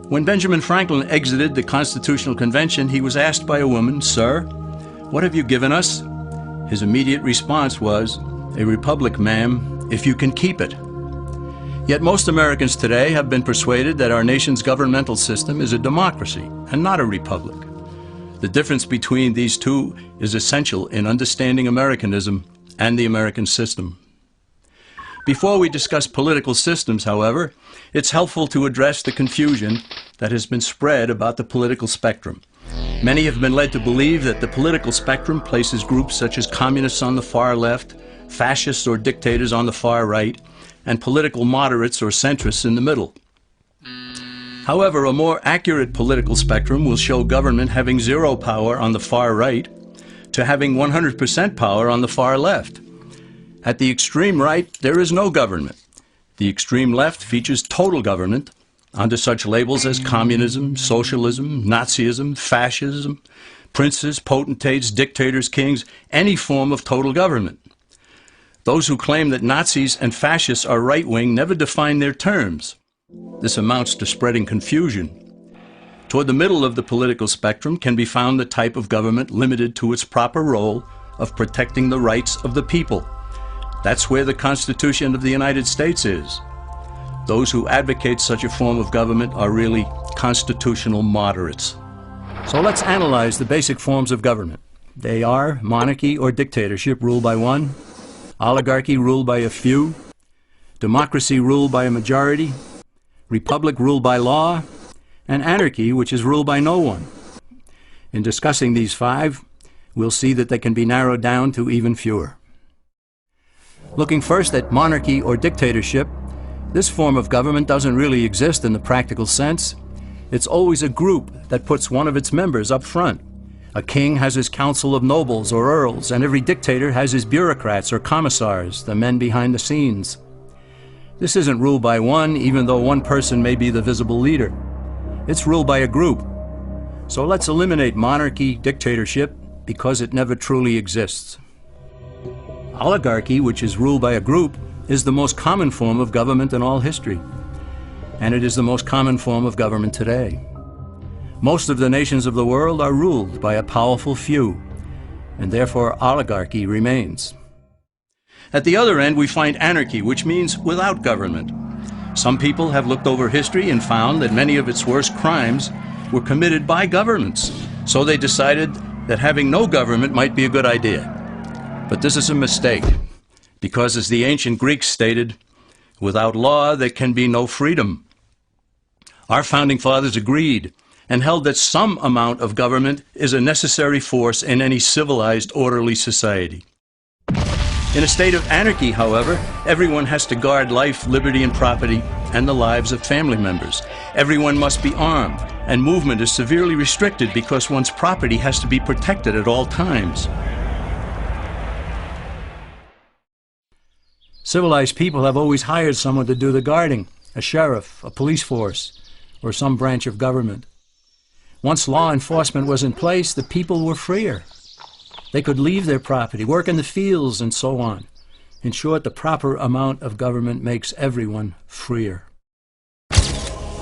When Benjamin Franklin exited the Constitutional Convention, he was asked by a woman, "Sir, what have you given us?" His immediate response was, "A republic, ma'am, if you can keep it." Yet most Americans today have been persuaded that our nation's governmental system is a democracy and not a republic. The difference between these two is essential in understanding Americanism and the American system. Before we discuss political systems, however, it's helpful to address the confusion that has been spread about the political spectrum. Many have been led to believe that the political spectrum places groups such as communists on the far left, fascists or dictators on the far right, and political moderates or centrists in the middle. However, a more accurate political spectrum will show government having zero power on the far right to having 100% power on the far left. At the extreme right, there is no government. The extreme left features total government under such labels as communism, socialism, Nazism, fascism, princes, potentates, dictators, kings, any form of total government. Those who claim that Nazis and fascists are right-wing never define their terms. This amounts to spreading confusion. Toward the middle of the political spectrum can be found the type of government limited to its proper role of protecting the rights of the people. That's where the Constitution of the United States is. Those who advocate such a form of government are really constitutional moderates. So let's analyze the basic forms of government. They are monarchy or dictatorship ruled by one, oligarchy ruled by a few, democracy ruled by a majority, republic ruled by law, and anarchy, which is ruled by no one. In discussing these five, we'll see that they can be narrowed down to even fewer. Looking first at monarchy or dictatorship, this form of government doesn't really exist in the practical sense. It's always a group that puts one of its members up front. A king has his council of nobles or earls, and every dictator has his bureaucrats or commissars, the men behind the scenes. This isn't ruled by one, even though one person may be the visible leader. It's ruled by a group. So let's eliminate monarchy, dictatorship, because it never truly exists. Oligarchy, which is ruled by a group, is the most common form of government in all history. And it is the most common form of government today. Most of the nations of the world are ruled by a powerful few, and therefore oligarchy remains. At the other end, we find anarchy, which means without government. Some people have looked over history and found that many of its worst crimes were committed by governments, so they decided that having no government might be a good idea. But this is a mistake, because as the ancient Greeks stated, without law there can be no freedom. Our founding fathers agreed and held that some amount of government is a necessary force in any civilized, orderly society. In a state of anarchy, however, everyone has to guard life, liberty, and property, and the lives of family members. Everyone must be armed, and movement is severely restricted because one's property has to be protected at all times. Civilized people have always hired someone to do the guarding, a sheriff, a police force, or some branch of government. Once law enforcement was in place, the people were freer. They could leave their property, work in the fields, and so on. In short, the proper amount of government makes everyone freer.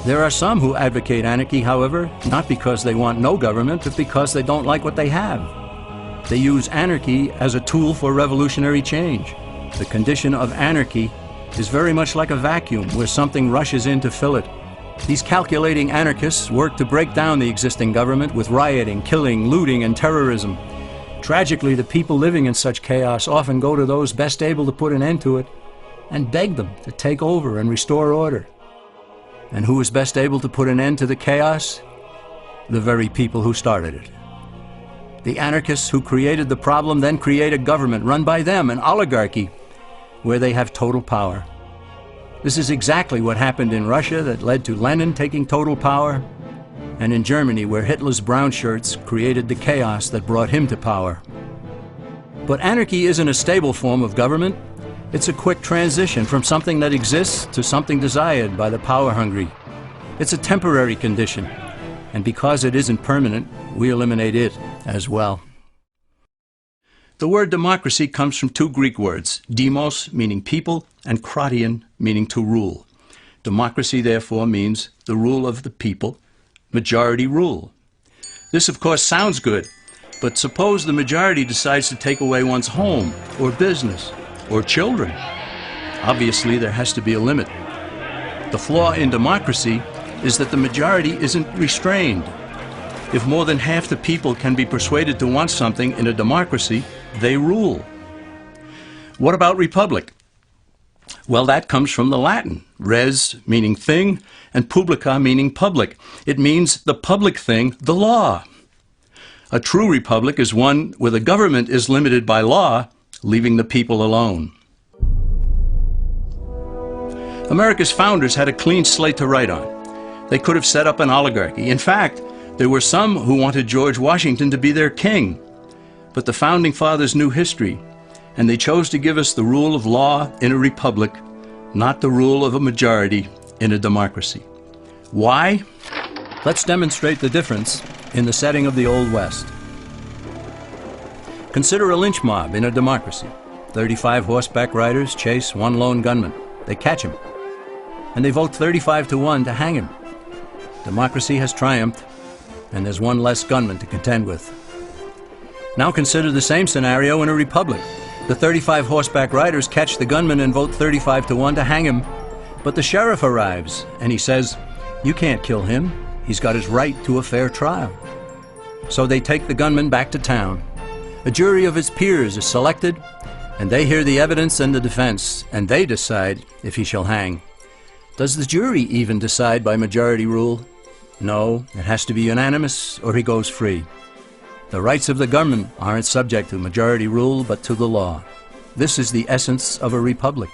There are some who advocate anarchy, however, not because they want no government, but because they don't like what they have. They use anarchy as a tool for revolutionary change. The condition of anarchy is very much like a vacuum where something rushes in to fill it. These calculating anarchists work to break down the existing government with rioting, killing, looting, and terrorism. Tragically, the people living in such chaos often go to those best able to put an end to it and beg them to take over and restore order. And who is best able to put an end to the chaos? The very people who started it. The anarchists who created the problem then create a government run by them, an oligarchy, where they have total power. This is exactly what happened in Russia that led to Lenin taking total power, and in Germany where Hitler's brown shirts created the chaos that brought him to power. But anarchy isn't a stable form of government. It's a quick transition from something that exists to something desired by the power-hungry. It's a temporary condition, and because it isn't permanent, we eliminate it as well. The word democracy comes from two Greek words, demos, meaning people, and kratein, meaning to rule. Democracy, therefore, means the rule of the people, majority rule. This, of course, sounds good, but suppose the majority decides to take away one's home, or business, or children. Obviously, there has to be a limit. The flaw in democracy is that the majority isn't restrained. If more than half the people can be persuaded to want something in a democracy, they rule. What about republic? Well, that comes from the Latin, res meaning thing, and publica meaning public. It means the public thing, the law. A true republic is one where the government is limited by law, leaving the people alone. America's founders had a clean slate to write on. They could have set up an oligarchy. In fact, there were some who wanted George Washington to be their king. But the Founding Fathers knew history, and they chose to give us the rule of law in a republic, not the rule of a majority in a democracy. Why? Let's demonstrate the difference in the setting of the Old West. Consider a lynch mob in a democracy. 35 horseback riders chase one lone gunman. They catch him, and they vote 35-1 to hang him. Democracy has triumphed, and there's one less gunman to contend with. Now consider the same scenario in a republic. The 35 horseback riders catch the gunman and vote 35-1 to hang him. But the sheriff arrives, and he says, "You can't kill him. He's got his right to a fair trial." So they take the gunman back to town. A jury of his peers is selected, and they hear the evidence and the defense, and they decide if he shall hang. Does the jury even decide by majority rule? No, it has to be unanimous, or he goes free. The rights of the gunman aren't subject to majority rule, but to the law. This is the essence of a republic.